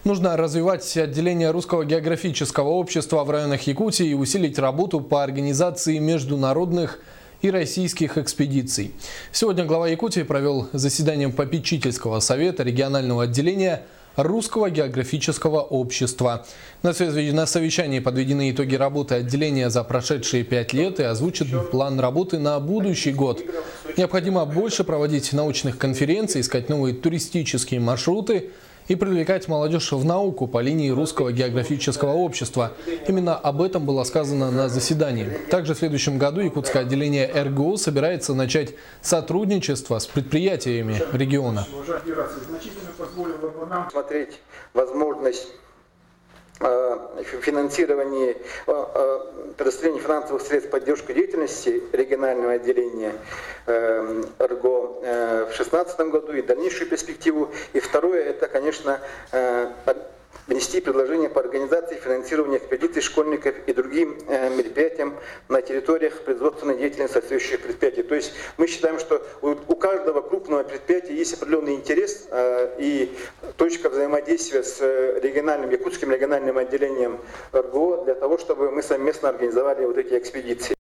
Нужно развивать отделение Русского географического общества в районах Якутии и усилить работу по организации международных и российских экспедиций. Сегодня глава Якутии провел заседание попечительского совета регионального отделения Русского географического общества. На совещании подведены итоги работы отделения за прошедшие 5 лет и озвучен план работы на будущий год. Необходимо больше проводить научных конференций, искать новые туристические маршруты и привлекать молодежь в науку по линии Русского географического общества. Именно об этом было сказано на заседании. Также в следующем году якутское отделение РГО собирается начать сотрудничество с предприятиями региона. Смотреть возможность финансирования, предоставления финансовых средств поддержки деятельности регионального отделения РГО в 2016 году и дальнейшую перспективу. И второе, это, конечно, внести предложение по организации финансирования экспедиций школьников и другим мероприятиям на территориях производственной деятельности соответствующих предприятий. То есть мы считаем, что у каждого крупного предприятия есть определенный интерес и точка взаимодействия с якутским региональным отделением РГО для того, чтобы мы совместно организовали вот эти экспедиции.